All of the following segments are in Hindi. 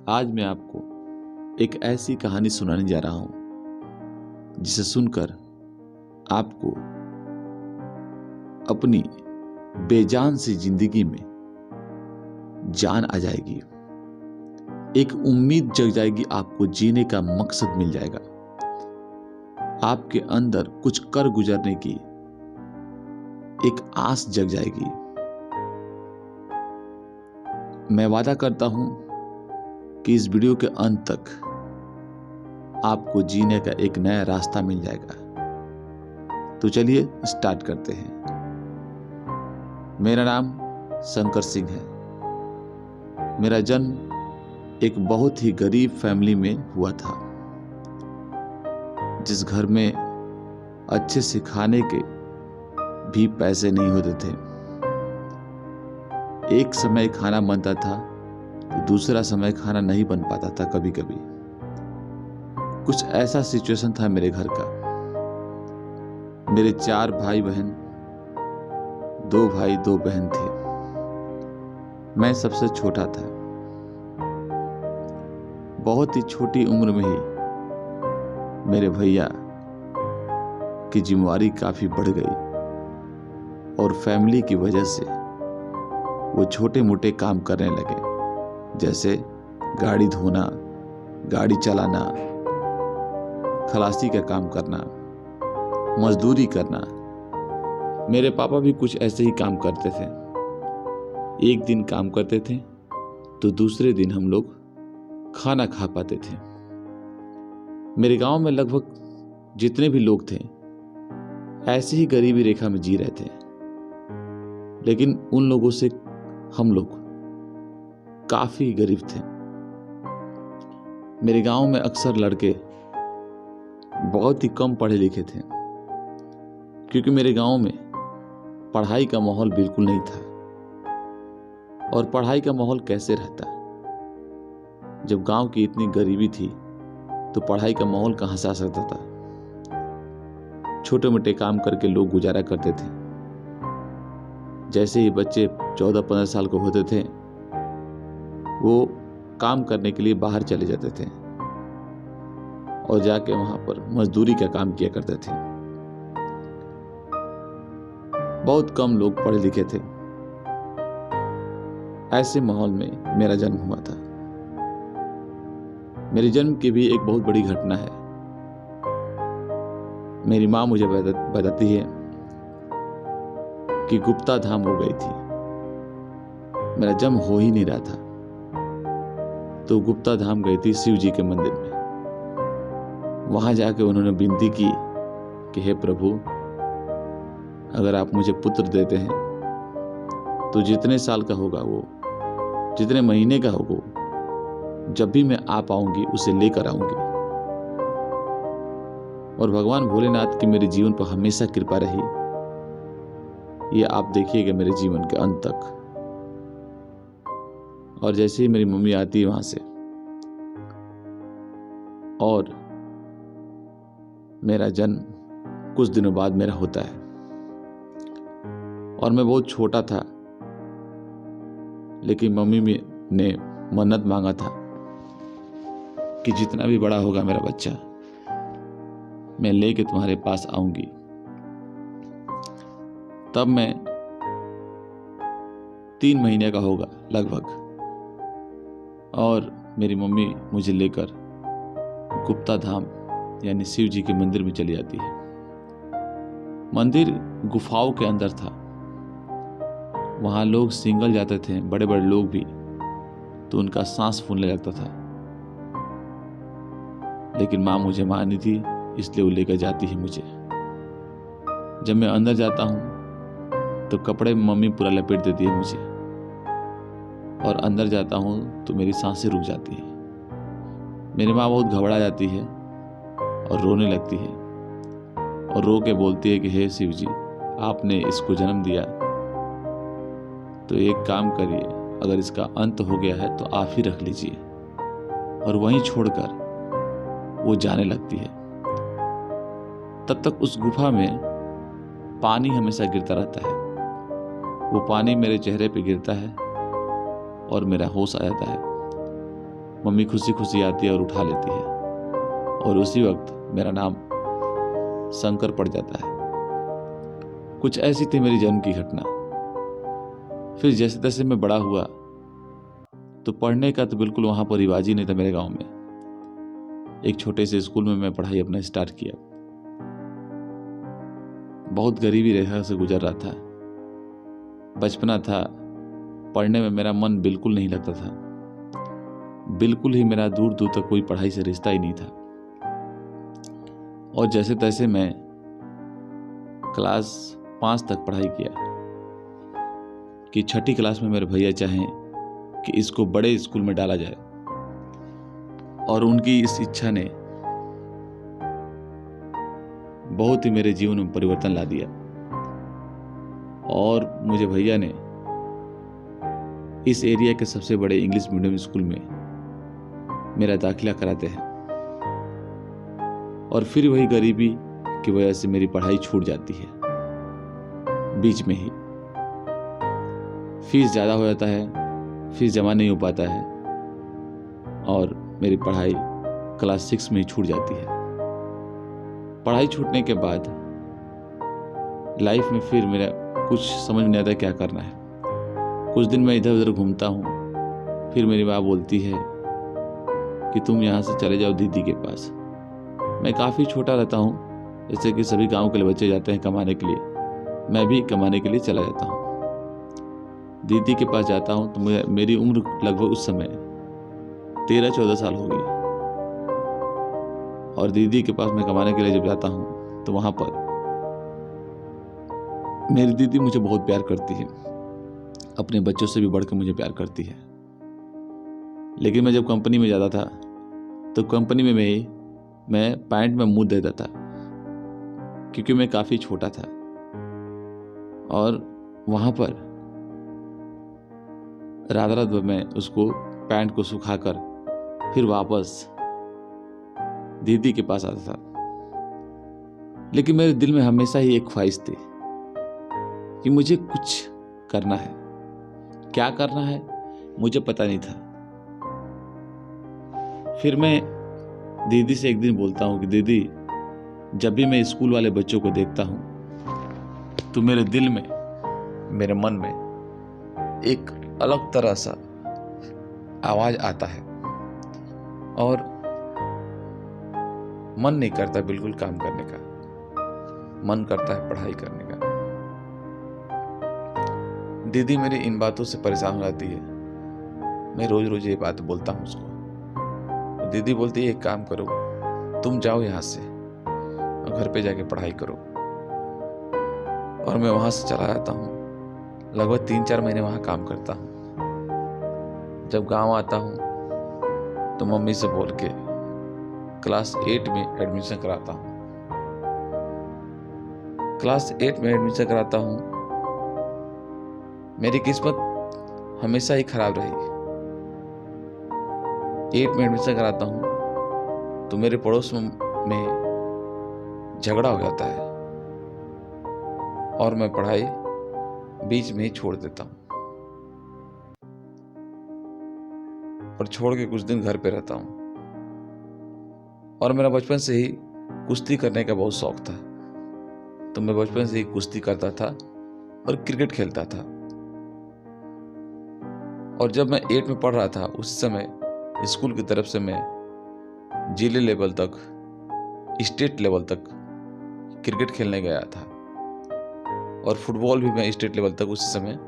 आज मैं आपको एक ऐसी कहानी सुनाने जा रहा हूं जिसे सुनकर आपको अपनी बेजान सी जिंदगी में जान आ जाएगी, एक उम्मीद जग जाएगी, आपको जीने का मकसद मिल जाएगा, आपके अंदर कुछ कर गुजरने की एक आस जग जाएगी। मैं वादा करता हूं कि इस वीडियो के अंत तक आपको जीने का एक नया रास्ता मिल जाएगा। तो चलिए स्टार्ट करते हैं। मेरा नाम शंकर सिंह है। मेरा जन्म एक बहुत ही गरीब फैमिली में हुआ था, जिस घर में अच्छे से खाने के भी पैसे नहीं होते थे। एक समय खाना बनता था तो दूसरा समय खाना नहीं बन पाता था। कभी कभी कुछ ऐसा सिचुएशन था मेरे घर का। मेरे 4 भाई बहन, 2 भाई 2 बहन थे। मैं सबसे छोटा था। बहुत ही छोटी उम्र में ही मेरे भैया की जिम्मेवारी काफी बढ़ गई और फैमिली की वजह से वो छोटे मोटे काम करने लगे, जैसे गाड़ी धोना, गाड़ी चलाना, खलासी का काम करना, मजदूरी करना। मेरे पापा भी कुछ ऐसे ही काम करते थे। एक दिन काम करते थे तो दूसरे दिन हम लोग खाना खा पाते थे। मेरे गांव में लगभग जितने भी लोग थे ऐसे ही गरीबी रेखा में जी रहे थे, लेकिन उन लोगों से हम लोग काफी गरीब थे। मेरे गांव में अक्सर लड़के बहुत ही कम पढ़े लिखे थे, क्योंकि मेरे गांव में पढ़ाई का माहौल बिल्कुल नहीं था। और पढ़ाई का माहौल कैसे रहता, जब गांव की इतनी गरीबी थी तो पढ़ाई का माहौल कहां से आ सकता था। छोटे मोटे काम करके लोग गुजारा करते थे। जैसे ही बच्चे 14-15 साल के होते थे, वो काम करने के लिए बाहर चले जाते थे और जाके वहां पर मजदूरी का काम किया करते थे। बहुत कम लोग पढ़े लिखे थे। ऐसे माहौल में मेरा जन्म हुआ था। मेरे जन्म की भी एक बहुत बड़ी घटना है। मेरी माँ मुझे बताती है कि गुप्ता धाम हो गई थी। मेरा जन्म हो ही नहीं रहा था तो गुप्ता धाम गई थी शिव जी के मंदिर में। वहां जाके उन्होंने विनती की कि हे प्रभु, अगर आप मुझे पुत्र देते हैं तो जितने साल का होगा वो, जितने महीने का होगा, जब भी मैं आ पाऊंगी उसे लेकर आऊंगी। और भगवान भोलेनाथ की मेरे जीवन पर हमेशा कृपा रही। ये आप देखिएगा मेरे जीवन के अंत तक। और जैसे ही मेरी मम्मी आती है वहां से और मेरा जन्म कुछ दिनों बाद मेरा होता है, और मैं बहुत छोटा था, लेकिन मम्मी ने मन्नत मांगा था कि जितना भी बड़ा होगा मेरा बच्चा, मैं लेके तुम्हारे पास आऊंगी। तब मैं 3 महीने का होगा लगभग, और मेरी मम्मी मुझे लेकर गुप्ता धाम यानी शिव जी के मंदिर में चली जाती है। मंदिर गुफाओं के अंदर था। वहां लोग सिंगल जाते थे, बड़े बड़े लोग भी, तो उनका सांस फूलने लगता था। लेकिन माँ मुझे मानी थी, इसलिए वो लेकर जाती है मुझे। जब मैं अंदर जाता हूं तो कपड़े में मम्मी पूरा लपेट देती है मुझे, और अंदर जाता हूं तो मेरी सांसें रुक जाती है। मेरी माँ बहुत घबरा जाती है और रोने लगती है, और रो के बोलती है कि हे शिव जी, आपने इसको जन्म दिया तो एक काम करिए, अगर इसका अंत हो गया है तो आप ही रख लीजिए। और वहीं छोड़कर वो जाने लगती है। तब तक उस गुफा में पानी हमेशा गिरता रहता है। वो पानी मेरे चेहरे पे गिरता है और मेरा होश आ जाता है। मम्मी खुशी खुशी आती है और उठा लेती है, और उसी वक्त मेरा नाम शंकर पड़ जाता है। कुछ ऐसी थी मेरी जन्म की घटना। फिर जैसे तैसे मैं बड़ा हुआ तो पढ़ने का तो बिल्कुल वहाँ पर रिवाज ही नहीं था मेरे गांव में। एक छोटे से स्कूल में मैं पढ़ाई अपना स्टार्ट किया। बहुत गरीबी रेखा से गुजर रहा था। बचपना था, पढ़ने में मेरा मन बिल्कुल नहीं लगता था। बिल्कुल ही मेरा दूर दूर तक कोई पढ़ाई से रिश्ता ही नहीं था। और जैसे तैसे मैं क्लास 5 तक पढ़ाई किया कि 6ठी क्लास में मेरे भैया चाहें कि इसको बड़े स्कूल में डाला जाए, और उनकी इस इच्छा ने बहुत ही मेरे जीवन में परिवर्तन ला दिया। और मुझे भैया ने इस एरिया के सबसे बड़े इंग्लिश मीडियम स्कूल में मेरा दाखिला कराते हैं। और फिर वही गरीबी की वजह से मेरी पढ़ाई छूट जाती है बीच में ही। फीस ज़्यादा हो जाता है, फीस जमा नहीं हो पाता है, और मेरी पढ़ाई क्लास 6 में ही छूट जाती है। पढ़ाई छूटने के बाद लाइफ में फिर मेरा कुछ समझ में नहीं आता क्या करना है। कुछ दिन मैं इधर उधर घूमता हूँ। फिर मेरी माँ बोलती है कि तुम यहाँ से चले जाओ दीदी के पास। मैं काफ़ी छोटा रहता हूँ, जैसे कि सभी गांव के बच्चे जाते हैं कमाने के लिए, मैं भी कमाने के लिए चला जाता हूँ। दीदी के पास जाता हूँ तो मेरी उम्र लगभग उस समय 13-14 साल हो गई। और दीदी के पास मैं कमाने के लिए जब जाता हूँ तो वहाँ पर मेरी दीदी मुझे बहुत प्यार करती है, अपने बच्चों से भी बढ़कर मुझे प्यार करती है। लेकिन मैं जब कंपनी में जाता था तो कंपनी में मैं पैंट में मुंह देता था, क्योंकि मैं काफ़ी छोटा था। और वहाँ पर रात भर मैं उसको पैंट को सुखाकर फिर वापस दीदी के पास आता था। लेकिन मेरे दिल में हमेशा ही एक ख्वाहिश थी कि मुझे कुछ करना है। क्या करना है मुझे पता नहीं था। फिर मैं दीदी से एक दिन बोलता हूँ कि दीदी, जब भी मैं स्कूल वाले बच्चों को देखता हूँ तो मेरे दिल में, मेरे मन में एक अलग तरह सा आवाज आता है, और मन नहीं करता बिल्कुल काम करने का। मन करता है पढ़ाई करने का। दीदी मेरी इन बातों से परेशान हो जाती है। मैं रोज रोज ये बात बोलता हूँ उसको। दीदी बोलती है एक काम करो, तुम जाओ यहाँ से और घर पे जाके पढ़ाई करो। और मैं वहाँ से चला जाता हूँ। लगभग 3-4 महीने वहाँ काम करता हूँ। जब गांव आता हूँ तो मम्मी से बोल के क्लास 8 में एडमिशन कराता हूँ। क्लास 8 में एडमिशन कराता हूँ। मेरी किस्मत हमेशा ही खराब रही। 8 में एडमिशन कराता हूँ तो मेरे पड़ोस में झगड़ा हो जाता है, और मैं पढ़ाई बीच में ही छोड़ देता हूँ। और छोड़ के कुछ दिन घर पे रहता हूँ। और मेरा बचपन से ही कुश्ती करने का बहुत शौक था, तो मैं बचपन से ही कुश्ती करता था और क्रिकेट खेलता था। और जब मैं 8 में पढ़ रहा था उस समय स्कूल की तरफ से मैं जिले लेवल तक, स्टेट लेवल तक क्रिकेट खेलने गया था। और फुटबॉल भी मैं स्टेट लेवल तक उसी समय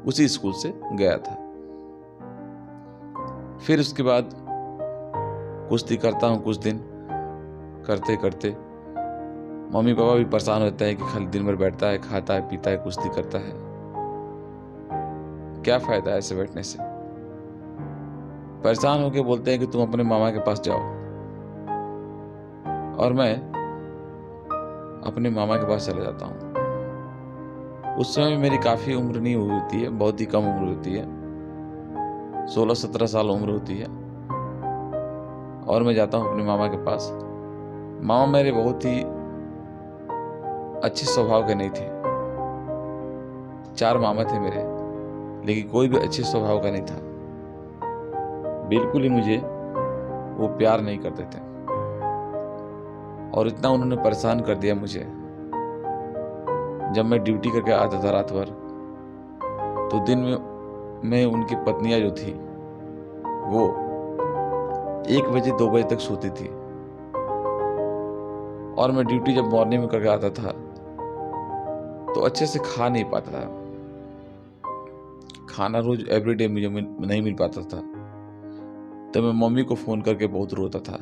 उसी स्कूल से गया था। फिर उसके बाद कुश्ती करता हूँ कुछ दिन। करते करते मम्मी पापा भी परेशान होते हैं कि खाली दिन भर बैठता है, खाता है, पीता है, कुश्ती करता है, क्या फायदा है ऐसे बैठने से। परेशान होकर बोलते हैं कि तुम अपने मामा के पास जाओ। और मैं अपने मामा के पास चला जाता हूँ। उस समय मेरी काफ़ी उम्र नहीं हुई होती है, बहुत ही कम उम्र होती है, 16-17 साल उम्र होती है। और मैं जाता हूँ अपने मामा के पास। मामा मेरे बहुत ही अच्छे स्वभाव के नहीं थे। 4 मामा थे मेरे, लेकिन कोई भी अच्छे स्वभाव का नहीं था। बिल्कुल ही मुझे वो प्यार नहीं करते थे और इतना उन्होंने परेशान कर दिया मुझे। जब मैं ड्यूटी करके आता था रात भर, तो दिन में उनकी पत्नियां जो थी वो 1 बजे 2 बजे तक सोती थी और मैं ड्यूटी जब मॉर्निंग में करके आता था तो अच्छे से खा नहीं पाता था। खाना रोज एवरीडे मुझे नहीं मिल पाता था। तो मैं मम्मी को फोन करके बहुत रोता था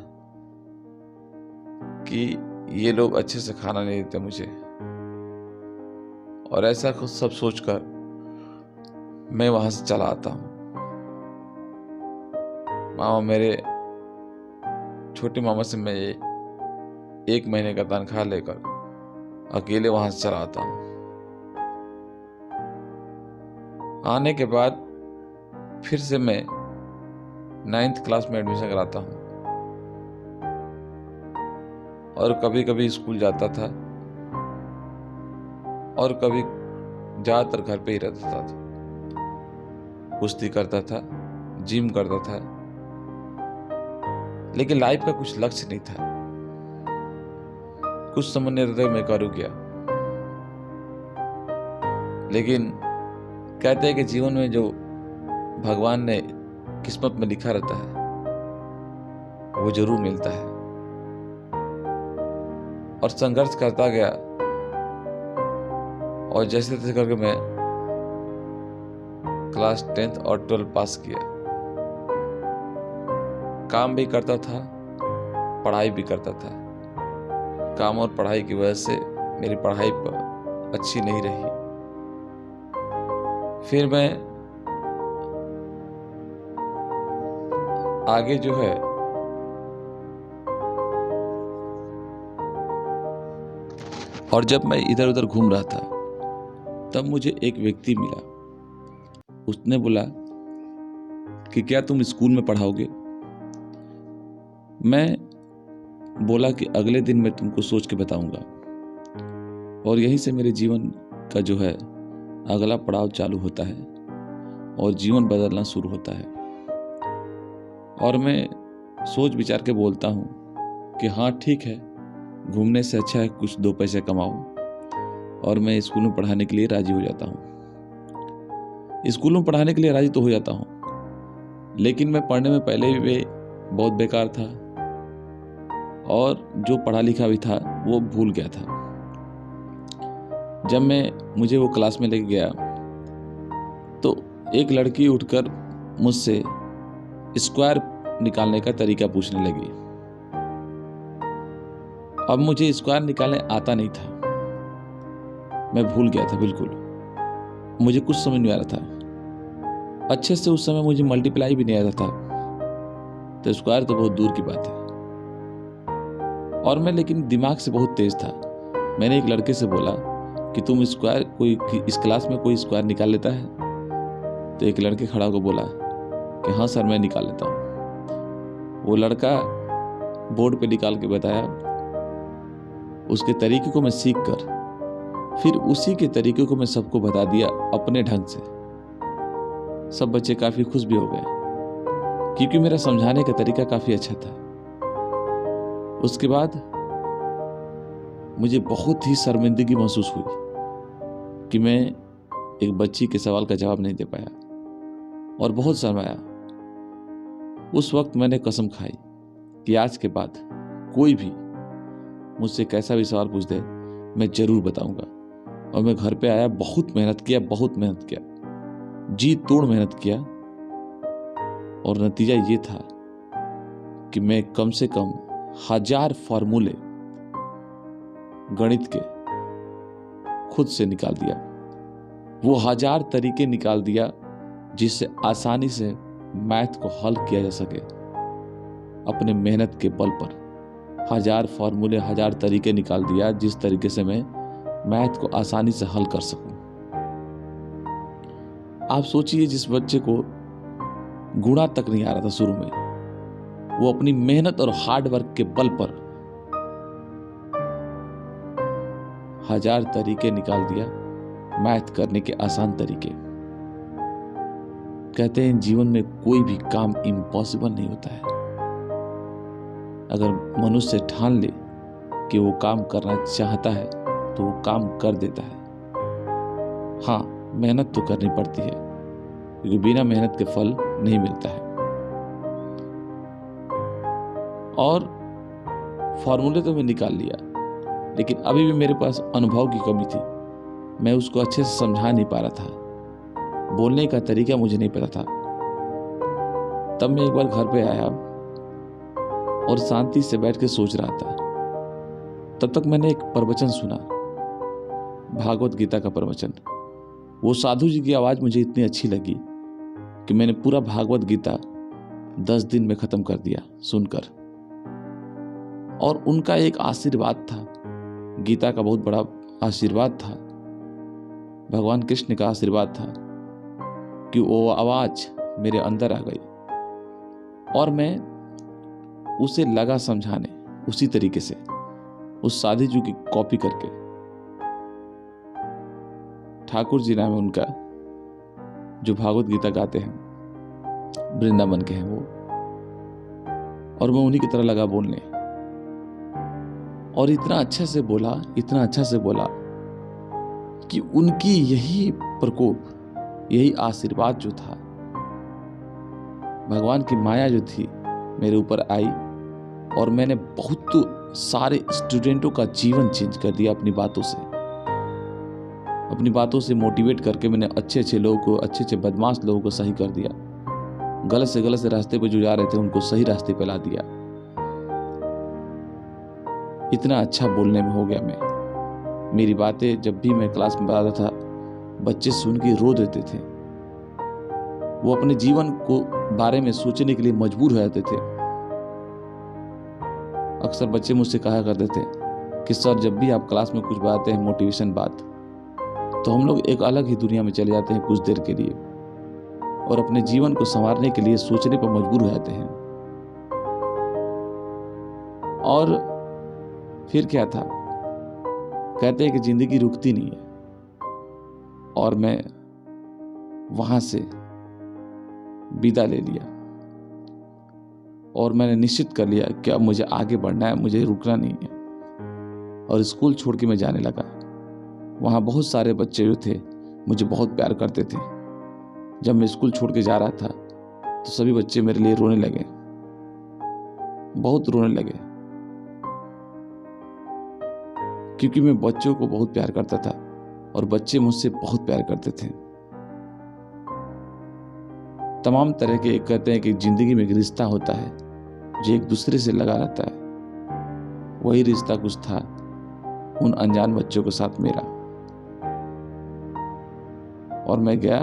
कि ये लोग अच्छे से खाना नहीं देते मुझे। और ऐसा कुछ सब सोचकर मैं वहां से चला आता हूँ। मामा मेरे छोटे मामा से मैं 1 महीने का तनख्वाह लेकर अकेले वहां से चला आता हूँ। आने के बाद फिर से मैं 9th क्लास में एडमिशन कराता हूँ और कभी कभी स्कूल जाता था और कभी ज्यादातर घर पे ही रहता था। कुश्ती करता था, जिम करता था, लेकिन लाइफ का कुछ लक्ष्य नहीं था। कुछ समझ नहीं रहता मैं करूँ क्या। लेकिन कहते हैं कि जीवन में जो भगवान ने किस्मत में लिखा रहता है वो जरूर मिलता है। और संघर्ष करता गया और जैसे तैसे करके मैं क्लास 10th और 12th पास किया। काम भी करता था, पढ़ाई भी करता था। काम और पढ़ाई की वजह से मेरी पढ़ाई अच्छी नहीं रही। फिर मैं आगे जो है और जब मैं इधर उधर घूम रहा था तब मुझे एक व्यक्ति मिला। उसने बोला कि क्या तुम स्कूल में पढ़ाओगे? मैं बोला कि अगले दिन मैं तुमको सोच के बताऊंगा। और यहीं से मेरे जीवन का जो है अगला पड़ाव चालू होता है और जीवन बदलना शुरू होता है। और मैं सोच विचार के बोलता हूँ कि हाँ ठीक है, घूमने से अच्छा है कुछ 2 पैसे कमाऊं। और मैं स्कूल में पढ़ाने के लिए राजी हो जाता हूँ। स्कूल में पढ़ाने के लिए राजी तो हो जाता हूँ, लेकिन मैं पढ़ने में पहले भी बहुत बेकार था और जो पढ़ा लिखा भी था वो भूल गया था। जब मुझे वो क्लास में लेके गया तो एक लड़की उठकर मुझसे स्क्वायर निकालने का तरीका पूछने लगी। अब मुझे स्क्वायर निकालने आता नहीं था, मैं भूल गया था बिल्कुल। मुझे कुछ समझ नहीं आ रहा था अच्छे से। उस समय मुझे मल्टीप्लाई भी नहीं आता था, तो स्क्वायर तो बहुत दूर की बात है। और मैं लेकिन दिमाग से बहुत तेज था। मैंने एक लड़के से बोला कि तुम स्क्वायर कोई इस क्लास में कोई स्क्वायर निकाल लेता है? तो एक लड़के खड़ा होकर बोला कि हाँ सर मैं निकाल लेता हूँ। वो लड़का बोर्ड पे निकाल के बताया। उसके तरीके को मैं सीख कर फिर उसी के तरीके को मैं सबको बता दिया अपने ढंग से। सब बच्चे काफी खुश भी हो गए क्योंकि मेरा समझाने का तरीका काफी अच्छा था। उसके बाद मुझे बहुत ही शर्मिंदगी महसूस हुई कि मैं एक बच्ची के सवाल का जवाब नहीं दे पाया और बहुत शर्माया। उस वक्त मैंने कसम खाई कि आज के बाद कोई भी मुझसे कैसा भी सवाल पूछ दे मैं जरूर बताऊंगा। और मैं घर पे आया, बहुत मेहनत किया, जी तोड़ मेहनत किया। और नतीजा ये था कि मैं कम से कम 1000 फॉर्मूले गणित के खुद से निकाल दिया। वो 1000 तरीके निकाल दिया जिससे आसानी से मैथ को हल किया जा सके। अपने मेहनत के बल पर 1000 फॉर्मूले 1000 तरीके निकाल दिया जिस तरीके से मैं मैथ को आसानी से हल कर सकूं। आप सोचिए, जिस बच्चे को गुणा तक नहीं आ रहा था शुरू में, वो अपनी मेहनत और हार्ड वर्क के बल पर 1000 तरीके निकाल दिया मैथ करने के आसान तरीके। कहते हैं जीवन में कोई भी काम इम्पॉसिबल नहीं होता है, अगर मनुष्य ठान ले कि वो काम करना चाहता है तो वो काम कर देता है। हाँ, मेहनत तो करनी पड़ती है, क्योंकि बिना मेहनत के फल नहीं मिलता है। और फॉर्मूले तो मैं निकाल लिया, लेकिन अभी भी मेरे पास अनुभव की कमी थी। मैं उसको अच्छे से समझा नहीं पा रहा था, बोलने का तरीका मुझे नहीं पता था। तब मैं एक बार घर पे आया और शांति से बैठ के सोच रहा था। तब तक मैंने एक प्रवचन सुना, भागवत गीता का प्रवचन। वो साधु जी की आवाज मुझे इतनी अच्छी लगी कि मैंने पूरा भागवत गीता 10 दिन में खत्म कर दिया सुनकर। और उनका एक आशीर्वाद था, गीता का बहुत बड़ा आशीर्वाद था, भगवान कृष्ण का आशीर्वाद था कि वो आवाज मेरे अंदर आ गई और मैं उसे लगा समझाने उसी तरीके से, उस साधु जी की कॉपी करके। ठाकुर जी नाम है उनका, जो भागवत गीता गाते हैं, वृंदावन के हैं वो। और मैं उन्हीं की तरह लगा बोलने, और इतना अच्छा से बोला, इतना अच्छा से बोला कि उनकी यही प्रकोप, यही आशीर्वाद जो था, भगवान की माया जो थी मेरे ऊपर आई। और मैंने बहुत सारे स्टूडेंटों का जीवन चेंज कर दिया अपनी बातों से। अपनी बातों से मोटिवेट करके मैंने अच्छे अच्छे लोगों को, अच्छे अच्छे बदमाश लोगों को सही कर दिया। गलत से रास्ते पे जो जा रहे थे उनको सही रास्ते पे ला दिया। इतना अच्छा बोलने में हो गया मैं। मेरी बातें जब भी मैं क्लास में बताता था, बच्चे सुन के रो देते थे। वो अपने जीवन को बारे में सोचने के लिए मजबूर हो जाते थे। अक्सर बच्चे मुझसे कहा करते थे कि सर, जब भी आप क्लास में कुछ बताते हैं मोटिवेशन बात, तो हम लोग एक अलग ही दुनिया में चले जाते हैं कुछ देर के लिए, और अपने जीवन को संवारने के लिए सोचने पर मजबूर हो जाते हैं। और फिर क्या था, कहते हैं कि जिंदगी रुकती नहीं है। और मैं वहां से विदा ले लिया और मैंने निश्चित कर लिया कि अब मुझे आगे बढ़ना है, मुझे रुकना नहीं है। और स्कूल छोड़ के मैं जाने लगा। वहाँ बहुत सारे बच्चे जो थे मुझे बहुत प्यार करते थे। जब मैं स्कूल छोड़ के जा रहा था तो सभी बच्चे मेरे लिए रोने लगे, बहुत रोने लगे, क्योंकि मैं बच्चों को बहुत प्यार करता था और बच्चे मुझसे बहुत प्यार करते थे। तमाम तरह के, कहते हैं कि जिंदगी में एक रिश्ता होता है जो एक दूसरे से लगा रहता है। वही रिश्ता कुछ था उन अनजान बच्चों के साथ मेरा। और मैं गया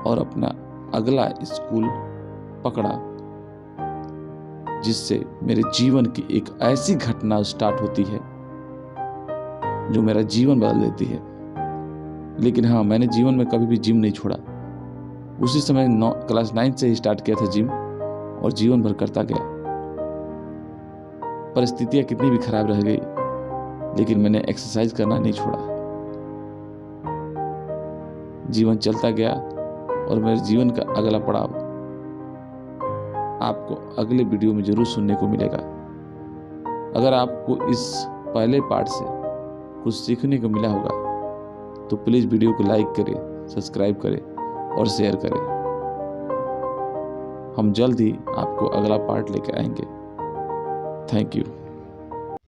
और अपना अगला स्कूल पकड़ा, जिससे मेरे जीवन की एक ऐसी घटना स्टार्ट होती है जो मेरा जीवन बदल देती है। लेकिन हाँ, मैंने जीवन में कभी भी जिम नहीं छोड़ा। उसी समय क्लास 9 से ही स्टार्ट किया था जिम, और जीवन भर करता गया। परिस्थितियां कितनी भी खराब रह गई, लेकिन मैंने एक्सरसाइज करना नहीं छोड़ा। जीवन चलता गया और मेरे जीवन का अगला पड़ाव आपको अगले वीडियो में जरूर सुनने को मिलेगा। अगर आपको इस पहले पार्ट से कुछ सीखने को मिला होगा तो प्लीज वीडियो को लाइक करें, सब्सक्राइब करें और शेयर करें। हम जल्द ही आपको अगला पार्ट लेकर आएंगे। Thank you.